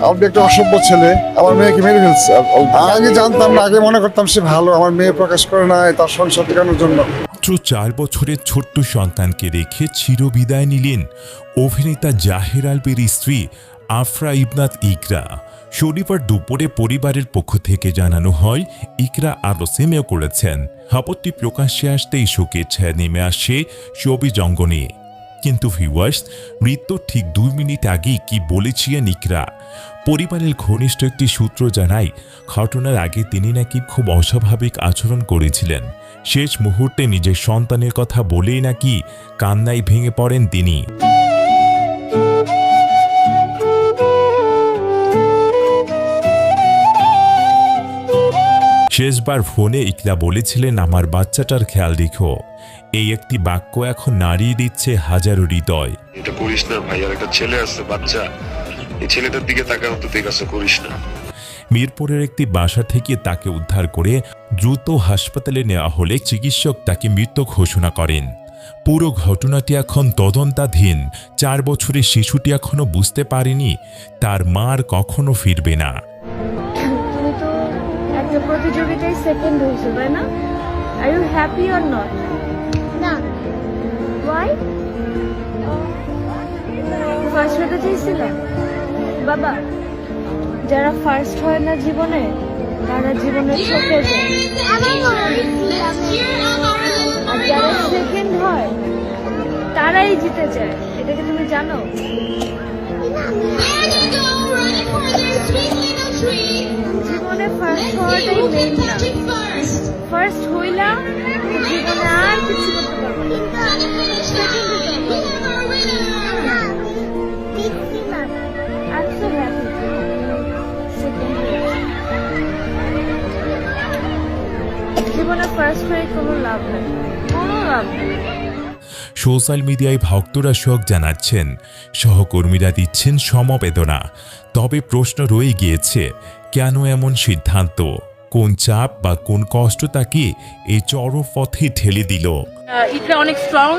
আপনি একটা অসভ্য ছেলে, আমার মেয়েকে মেরে ফেলছে। আগে জানতাম না, আগে মনে করতাম সে ভালো, আমার মেয়ে প্রকাশ করে না তার সংসার টেকানোর জন্য। মাত্র 4 বছরের ছোট্ট সন্তানকে রেখে চিরবিদায় নিলেন অভিনেতা জাহের আলভীর স্ত্রী আফরা ইবনাত ইকরা। শনিবার দুপুরে পরিবারের পক্ষ থেকে জানানো হয় ইকরা আরও সেমেও করেছেন। আপত্তি প্রকাশ্যে আসতেই শোকের ছায়া নেমে আসে শোবিজ অঙ্গনে। কিন্তু ভিউয়ার্স, মৃত্যুর ঠিক 2 মিনিট আগেই কি বলেছিলেন ইকরা? পরিবারের ঘনিষ্ঠ একটি সূত্র জানায়, ঘটনার আগে তিনি নাকি খুব অস্বাভাবিক আচরণ করেছিলেন। শেষ মুহূর্তে নিজের সন্তানের কথা বলেই নাকি কান্নায় ভেঙে পড়েন তিনি। শেষবার ফোনে ইকরা বলেছিলেন, আমার বাচ্চাটার খেয়াল রেখো। এই একটি বাক্য এখন নাড়িয়ে দিচ্ছে হাজারো হৃদয়। এটা করিস না ভাই, আর একটা ছেলে আছে, বাচ্চা, এই ছেলেটার দিকে তাকা, তো তুই কাছে করিস না। মিরপুরের একটি বাসা থেকে তাকে উদ্ধার করে দ্রুত হাসপাতালে নেওয়া হলে চিকিৎসক তাকে মৃত ঘোষণা করেন। পুরো ঘটনাটি এখন তদন্তাধীন। 4 বছরের শিশুটি এখনো বুঝতে পারেনি তার মা আর কখনো ফিরবে না। তুমি তো একটা প্রতিযোগিতায় সেকেন্ড হয়েছো, তাই না? Are you happy or not? না, ওয়াই? ফার্স্ট হতে চাইছিলাম বাবা। যারা ফার্স্ট হয় না জীবনে, তারা জীবনে ঠকে যায়। আমি বলেছিলাম আর যারা সেকেন্ড হয়, তারাই জিতে যায়। এটাকে তুমি জানো? জীবনে ফার্স্ট হওয়াটাই মেইন না। ফার্স্ট হইলাম, জীবনে আর কিছু করতে পারবো না। Second I'm so happy. জীবনে ফার্স্ট হয়ে কোনো লাভ নেই, কোনো লাভ নেই। সোশ্যাল মিডিয়ায় ভক্তরা শোক জানাচ্ছেন, সহকর্মীরা দিচ্ছেন সমবেদনা। তবে প্রশ্ন রয়ে গিয়েছে, কেন এমন সিদ্ধান্ত? কোন চাপ বা কোন কষ্ট তাকে এই চরম পথে ঠেলে দিল? ইকরা অনেক স্ট্রং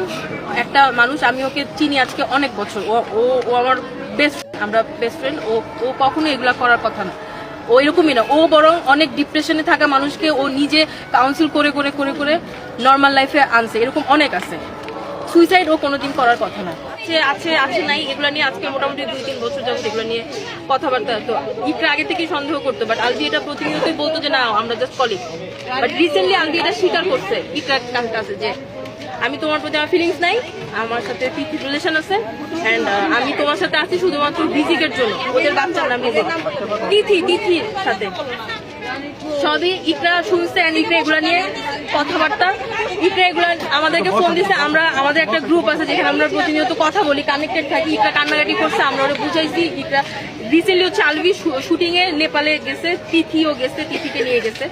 একটা মানুষ। আমি ওকে চিনি আজকে অনেক বছর। ও আমার বেস্ট, আমরা বেস্ট ফ্রেন্ড। ও কখনো এগুলা করার কথা না। ও এরকমই না। ও বরং অনেক ডিপ্রেশনে থাকা মানুষকে ও নিজে কাউন্সিল করে করে করে করে নর্মাল লাইফে আনছে। এরকম অনেক আছে। সুইসাইড ও কোনোদিন করার কথা না। আছে নাই, এগুলো নিয়ে আজকে মোটামুটি 2-3 বছর যাবত এগুলো নিয়ে কথাবার্তা। তো ইকরা আগে থেকেই সন্দেহ করতো, বাট আলভি এটা প্রতিনিয়তই বলতো যে না, আমরা just colleague. But recently Alvi এটা স্বীকার করছে ইকরার কাছে যে আমি তোমার প্রতি আমার ফিলিংস নাই, আমার সাথে তিথি রিলেশন আছে, অ্যান্ড আমি তোমার সাথে আছি শুধুমাত্র রিজিকের জন্য। ওদের বাচ্চার নাম রিজিক। তিথির সাথে সবই ইকরা শুনছে। অ্যান্ড ইকরা এগুলো নিয়ে কথাবার্তা, ইকরা এগুলো আমাদেরকে ফোন দিচ্ছে। আমাদের একটা গ্রুপ আছে যেখানে আমরা প্রতিনিয়ত কথা বলি, কানেক্টেড থাকি। ইকরা কান্নাকাটি করছে, আমরা ওরা বুঝাইছি। ইকরা রিসেন্টলি হচ্ছে আলভি শুটিং এ নেপালে গেছে, তিথিও গেছে, তিথিকে নিয়ে গেছে।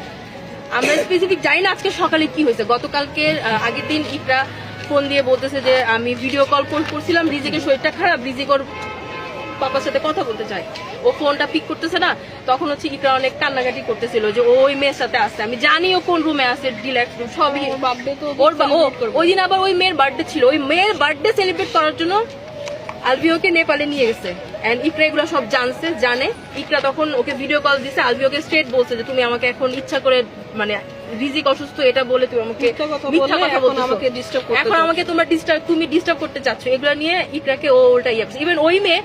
আমরা স্পেসিফিক জানি না আজকে সকালে কি হয়েছে। গতকালকে আগের দিন ইকরা ফোন দিয়ে বলতেছে যে আমি ভিডিও কল করছিলাম, রিজিকের শরীরটা খারাপ, রিজিক ওর পাপার সাথে কথা বলতে চায়, ও ফোনটা পিক করতেছে না। তখন হচ্ছে ইকরা অনেক কান্নাকাটি করতেছিল যে ওই মেয়ের সাথে আসছে। আমি জানি ও কোন রুমে আছে, ডিলাক্স রুম সবই। ওই দিন আবার ওই মেয়ের বার্থডে ছিল, ওই মেয়ের বার্থডে সেলিব্রেট করার জন্য আলভিওকে নেপালে নিয়ে গেছে। এন্ড ইকরা এগুলো সব জানে। ইকরা তখন ওকে ভিডিও কল দিছে, আলভিওকে স্ট্রেট বলছে যে তুমি আমাকে এখন ইচ্ছা করে, মানে রিজিক অসুস্থ এটা বলে তুমি আমাকে মিথ্যা কথা বলছো, এখন আমাকে তুমি ডিস্টার্ব করতে চাচ্ছ। এগুলো নিয়ে ইকরাকে ও উল্টা ইয়ে করছে। ইভেন ওই মেয়ে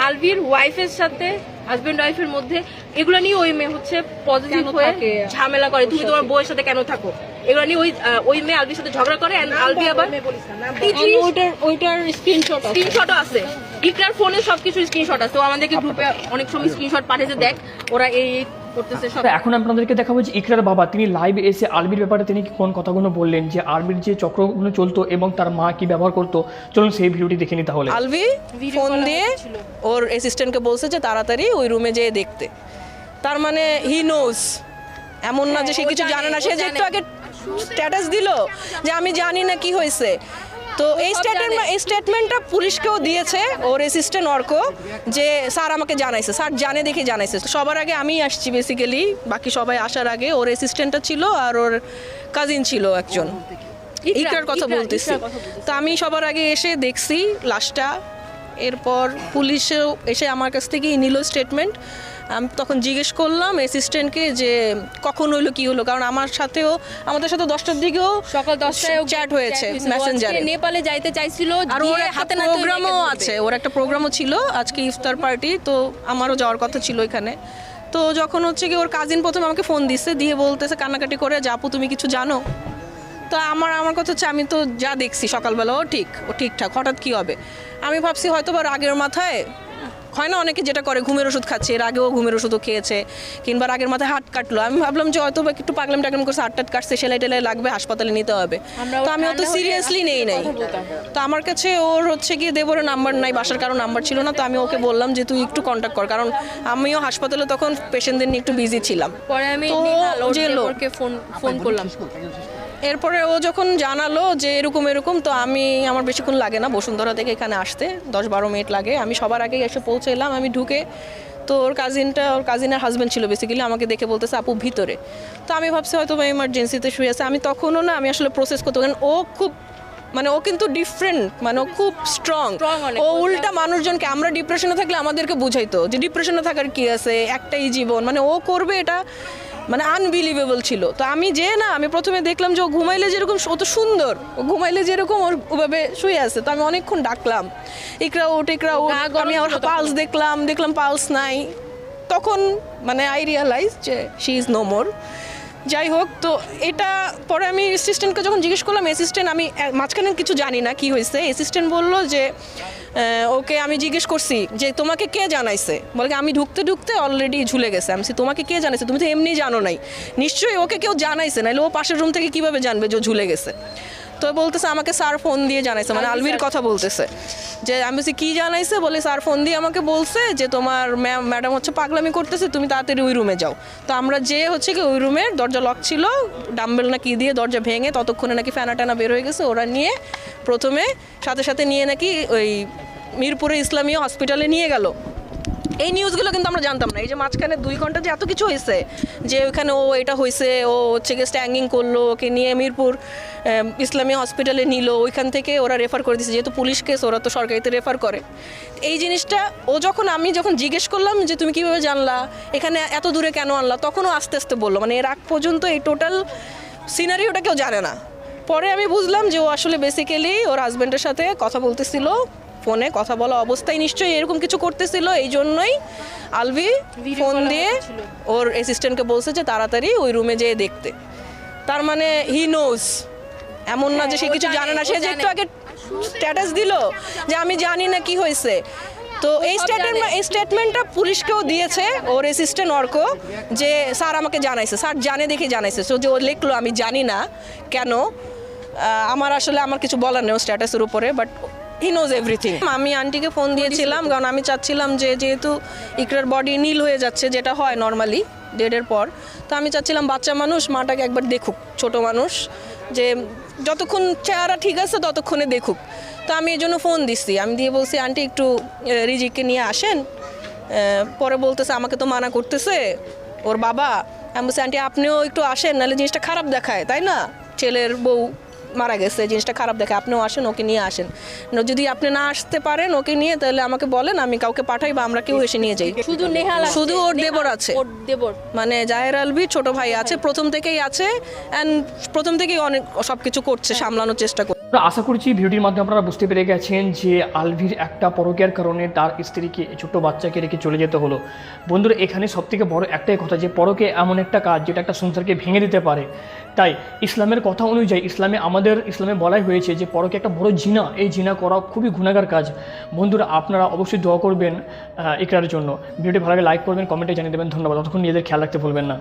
আলভির ওয়াইফের সাথে, হাজবেন্ড ওয়াইফের মধ্যে এগুলো নিয়ে ওই মেয়ে হচ্ছে পজিটিভ হয়ে ঝামেলা করে, তুমি তোমার বউয়ের সাথে কেন থাকো, এগুলো নিয়ে ওই মেয়ে আলভির সাথে ঝগড়া করে। আলভি আবার ওইটার স্ক্রিনশটও আছে, ইকরার ফোনে সবকিছু স্ক্রিনশট আছে। ও আমাদেরকে গ্রুপে অনেক সময় স্ক্রিনশট পাঠিয়েছে, দেখ ওরা এই করতেছে সব। এখন আপনাদেরকে দেখাবো যে ইকরার বাবা তিনি লাইভে এসে আলভির ব্যাপারে তিনি কোন কথাগুলো বললেন, যে আলভির যে চক্রগুলো চলতো এবং তার মা কি ব্যবহার করতো। চলুন সেই ভিডিওটি দেখে নিই তাহলে। আলভি ফোন দিয়ে ওর অ্যাসিস্ট্যান্টকে বলছে যে তাড়াতাড়ি ওই রুমে যেয়ে দেখতে। তার মানে হি নোজ, এমন না যে সে কিছু জানে না। সে যে একটু আগে স্ট্যাটাস দিল যে আমি জানি না কি হয়েছে, তো এই স্টেটমেন্টটা পুলিশকেও দিয়েছে ওর অ্যাসিস্ট্যান্ট অর্ক, যে স্যার আমাকে জানাইছে, স্যার জানে দেখে জানাইছে। সবার আগে আমি আসছি বেসিক্যালি, বাকি সবাই আসার আগে ওর অ্যাসিস্ট্যান্টটা ছিল আর ওর কাজিন ছিল একজন। ইকরার কথা বলতেছি। তো আমি সবার আগে এসে দেখছি লাশটা, এরপর পুলিশেও এসে আমার কাছ থেকে নিল স্টেটমেন্ট। আমি তখন জিজ্ঞেস করলাম অ্যাসিস্ট্যান্টকে যে কখন হলো কি হলো, কারণ আমাদের সাথে 10টার দিকেও সকাল 10টায় চ্যাট হয়েছে মেসেঞ্জারে। নেপালে যাইতে চাইছিল, আর ওর হাতে প্রোগ্রামও আছে, ওর একটা প্রোগ্রামও ছিল আজকে ইফতার পার্টি, তো আমারও যাওয়ার কথা ছিল এখানে। তো যখন হচ্ছে কি ওর কাজিন প্রথমে আমাকে ফোন দিচ্ছে, দিয়ে বলতেছে কান্নাকাটি করে যে আপু তুমি কিছু জানো? তো আমার কথা হচ্ছে আমি তো যা দেখছি সকালবেলা ও ঠিকঠাক, হঠাৎ কি হবে? আমি ভাবছি হয়তো বা রাগের মাথায় হয় না অনেকে যেটা করে, ঘুমের ওষুধ খাচ্ছে, এর আগেও ঘুমের ওষুধও খেয়েছে, কিংবা রাগের মাথায় হাত কাটলো। আমি ভাবলাম যে হয়তো বা একটু পাগলাম টাগলাম করছে, হাত কাটছে, সেলাই টেলাই লাগবে, হাসপাতালে নিতে হবে। তো আমি অত সিরিয়াসলি নেই নাই। তো আমার কাছে ওর হচ্ছে গিয়ে দেবরের নাম্বার নাই, বাসার কারো নাম্বার ছিল না। তো আমি ওকে বললাম যে তুই একটু কন্ট্যাক্ট কর, কারণ আমিও হাসপাতালে তখন পেশেন্টদের নিয়ে একটু বিজি ছিলাম। পরে আমি তো দেবরকে ফোন করলাম। এরপরে ও যখন জানালো যে এরকম, তো আমার বেশিক্ষণ লাগে না বসুন্ধরা থেকে এখানে আসতে, 10-12 মিনিট লাগে। আমি সবার আগে এসে পৌঁছে এলাম। আমি ঢুকে তো ওর কাজিনের হাজব্যান্ড ছিল বেসিক্যালি, আমাকে দেখে বলতেছে আপু ভিতরে। তো আমি ভাবছি হয়তো এমার্জেন্সিতে শুয়ে আছে। আমি তখনও না, আমি আসলে প্রসেস করতে, কারণ ও খুব ও কিন্তু ডিফারেন্ট, ও খুব স্ট্রং। ও উল্টা মানুষজনকে, আমরা ডিপ্রেশনে থাকলে আমাদেরকে বুঝাইতো যে ডিপ্রেশনে থাকার কি আছে, একটাই জীবন, ও করবে এটা আনবিলিভেবল ছিল। তো আমি প্রথমে দেখলাম যে ও ঘুমাইলে যেরকম, ও তো সুন্দর, ও ঘুমাইলে যেরকম ওভাবে শুয়ে আছে। তো আমি অনেকক্ষণ ডাকলাম ইকরা ওঠ। আমি ওর পালস দেখলাম পালস নাই। তখন আই রিয়ালাইজ যে শি ইজ নো মোর। যাই হোক, তো এটা পরে আমি অ্যাসিস্ট্যান্টকে যখন জিজ্ঞেস করলাম, অ্যাসিস্ট্যান্ট, আমি মাঝখানে কিছু জানি না কি হয়েছে, অ্যাসিস্ট্যান্ট বললো যে ওকে আমি জিজ্ঞেস করছি যে তোমাকে কে জানাইছে, বলে আমি ঢুকতে অলরেডি ঝুলে গেছে। আমি তোমাকে কে জানাইছে? তুমি তো এমনি জানো নাই, নিশ্চয়ই ওকে কেউ জানাইছে, নাহলে ও পাশের রুম থেকে কিভাবে জানবে যে ও ঝুলে গেছে? তো বলতেছে আমাকে স্যার ফোন দিয়ে জানাইছে, আলভির কথা বলতেছে। যে আমি বলছি কি জানাইছে? বলে স্যার ফোন দিয়ে আমাকে বলছে যে তোমার ম্যাডাম হচ্ছে পাগলামি করতেছে, তুমি তাড়াতাড়ি ওই রুমে যাও। তো আমরা যে হচ্ছে কি ওই রুমের দরজা লক ছিল, ডাম্বেল না কি দিয়ে দরজা ভেঙে, ততক্ষণে নাকি ফ্যানা টানা বের হয়ে গেছে। ওরা নিয়ে প্রথমে সাথে নিয়ে নাকি ওই মিরপুরে ইসলামীয় হসপিটালে নিয়ে গেল। এই নিউজগুলো কিন্তু আমরা জানতাম না। এই যে মাঝখানে 2 ঘন্টা যে এত কিছু হয়েছে, যে ওইখানে ও এটা হয়েছে, ও হচ্ছে গিয়ে স্ট্যাঙ্গিং করলো, ওকে নিয়ে মিরপুর ইসলামী হসপিটালে নিল, ওইখান থেকে ওরা রেফার করে দিয়েছে, যেহেতু পুলিশ কেস ওরা তো সরকারিতে রেফার করে। এই জিনিসটা আমি যখন জিজ্ঞেস করলাম যে তুমি কীভাবে জানলা, এখানে এত দূরে কেন আনলা, তখনও আস্তে আস্তে বললো। এর আগ পর্যন্ত এই টোটাল সিনারিওটা কেউ জানে না। পরে আমি বুঝলাম যে ও আসলে বেসিক্যালি ওর হাজব্যান্ডের সাথে কথা বলতেছিল, ফোনে কথা বলা অবস্থায় নিশ্চয়ই এরকম কিছু করতেছিল। এই জন্যই আলভি ফোন দিয়ে ওর অ্যাসিস্ট্যান্টকে বলছে যে তাড়াতাড়ি ওই রুমে যেয়ে দেখতে। তার হি নোজ, এমন না যে সে কিছু জানে না। সে যে একটু আগে স্ট্যাটাস দিল যে আমি জানি না কি হয়েছে। তো এই স্টেটমেন্টটা পুলিশকেও দিয়েছে ওর অ্যাসিস্ট্যান্ট অর্ক, যে স্যার আমাকে জানাইছে, স্যার জানে দেখে জানাইছে। সো যে ও লিখলো আমি জানি না কেন, আমার কিছু বলার নেই স্ট্যাটাসের উপরে, বাট হি নোজ এভরিথিং। আমি আন্টিকে ফোন দিয়েছিলাম, কারণ আমি চাচ্ছিলাম যে যেহেতু ইকরার বডি নীল হয়ে যাচ্ছে, যেটা হয় নর্মালি ডেডের পর, তো আমি চাচ্ছিলাম বাচ্চা মানুষ মাটাকে একবার দেখুক, ছোট মানুষ, যে যতক্ষণ চেহারা ঠিক আছে ততক্ষণে দেখুক। তো আমি এই জন্য ফোন দিচ্ছি। আমি দিয়ে বলছি আন্টি একটু রিজিককে নিয়ে আসেন। পরে বলতেছে আমাকে তো মানা করতেছে ওর বাবা। আমি বলছি আন্টি আপনিও একটু আসেন, নাহলে জিনিসটা খারাপ দেখায়, তাই না? ছেলের বউ মারা গেছে, জিনিসটা খারাপ দেখে, আপনিও আসেন, ওকে নিয়ে আসেন। যদি আপনি না আসতে পারেন ওকে নিয়ে, তাহলে আমাকে বলেন, আমি কাউকে পাঠাই বা আমরা কেউ এসে নিয়ে যাই। শুধু ওর দেবর আছে, জাহের আলভি ছোট ভাই আছে, প্রথম থেকেই আছে, অ্যান্ড প্রথম থেকেই অনেক সবকিছু করছে, সামলানোর চেষ্টা করছে। আশা করছি ভিডিওটির মাধ্যমে আপনারা বুঝতে পেরে গেছেন যে আলভির একটা পরকীয়ার কারণে তার স্ত্রীকে, ছোট্ট বাচ্চাকে রেখে চলে যেতে হলো। বন্ধুরা, এখানে সবথেকে বড় একটাই কথা, যে পরকীয়া এমন একটা কাজ যেটা একটা সংসারকে ভেঙে দিতে পারে। তাই ইসলামের কথা অনুযায়ী ইসলামে বলাই হয়েছে যে পরকীয়া একটা বড় জিনা, এই জিনা করা খুবই গুনাহগার কাজ। বন্ধুরা, আপনারা অবশ্যই দোয়া করবেন ইকরার জন্য। ভিডিওটি ভালো লাগে লাইক করবেন, কমেন্টে জানিয়ে দেবেন। ধন্যবাদ। ততক্ষণ নিজেদের খেয়াল রাখতে ভুলবেন না।